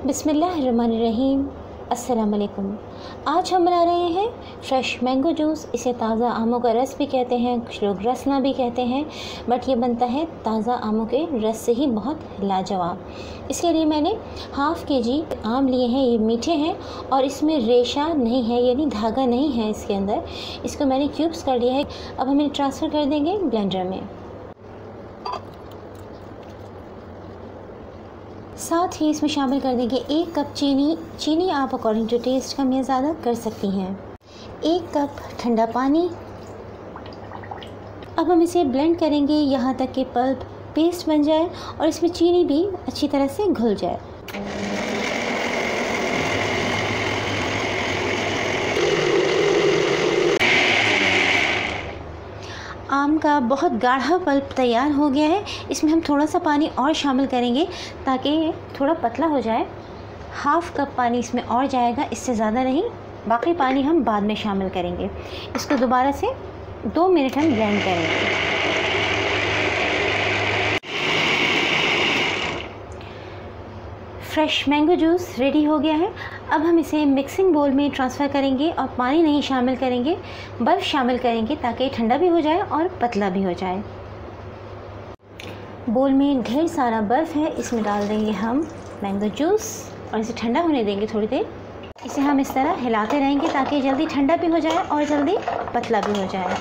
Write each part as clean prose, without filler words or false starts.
बिस्मिल्लाहिर्रहमानिर्रहीम। अस्सलाम वालेकुम। आज हम बना रहे हैं फ्रेश मैंगो जूस। इसे ताज़ा आमों का रस भी कहते हैं, कुछ लोग रसना भी कहते हैं, बट ये बनता है ताज़ा आमों के रस से ही बहुत लाजवाब। इसके लिए मैंने हाफ़ केजी आम लिए हैं। ये मीठे हैं और इसमें रेशा नहीं है, यानी धागा नहीं है इसके अंदर। इसको मैंने क्यूब्स कर लिया है। अब हम इन्हें ट्रांसफ़र कर देंगे ब्लेंडर में। साथ ही इसमें शामिल कर देंगे 1 कप चीनी आप अकॉर्डिंग टू टेस्ट कम या ज़्यादा कर सकती हैं। 1 कप ठंडा पानी। अब हम इसे ब्लेंड करेंगे यहाँ तक कि पल्प पेस्ट बन जाए और इसमें चीनी भी अच्छी तरह से घुल जाए। आम का बहुत गाढ़ा पल्प तैयार हो गया है। इसमें हम थोड़ा सा पानी और शामिल करेंगे ताकि ये थोड़ा पतला हो जाए। हाफ़ कप पानी इसमें और जाएगा, इससे ज़्यादा नहीं। बाकी पानी हम बाद में शामिल करेंगे। इसको दोबारा से 2 मिनट हम ब्लेंड करेंगे। फ्रेश मैंगो जूस रेडी हो गया है। अब हम इसे मिक्सिंग बोल में ट्रांसफ़र करेंगे और पानी नहीं शामिल करेंगे, बर्फ़ शामिल करेंगे ताकि ठंडा भी हो जाए और पतला भी हो जाए। बोल में ढेर सारा बर्फ़ है, इसमें डाल देंगे हम मैंगो जूस और इसे ठंडा होने देंगे थोड़ी देर। इसे हम इस तरह हिलाते रहेंगे ताकि जल्दी ठंडा भी हो जाए और जल्दी पतला भी हो जाए।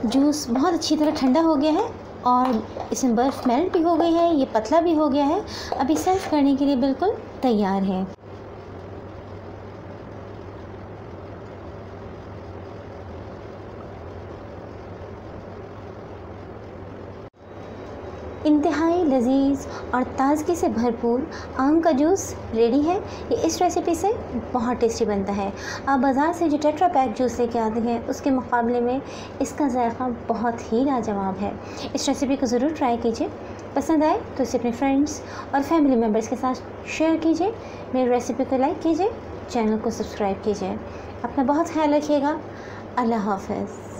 जूस बहुत अच्छी तरह ठंडा हो गया है और इसमें बर्फ़ मेल्ट भी हो गई है, ये पतला भी हो गया है। अभी सर्व करने के लिए बिल्कुल तैयार है। इंतहाई लजीज और ताज़गी से भरपूर आम का जूस रेडी है। ये इस रेसिपी से बहुत टेस्टी बनता है। आप बाज़ार से जो टेट्रा पैक जूस लेके आते हैं उसके मुकाबले में इसका जायका बहुत ही लाजवाब है। इस रेसिपी को ज़रूर ट्राई कीजिए। पसंद आए तो इसे अपने फ्रेंड्स और फैमिली मेम्बर्स के साथ शेयर कीजिए। मेरी रेसिपी को लाइक कीजिए, चैनल को सब्सक्राइब कीजिए। अपना बहुत ख्याल रखिएगा। अल्लाह हाफ़िज़।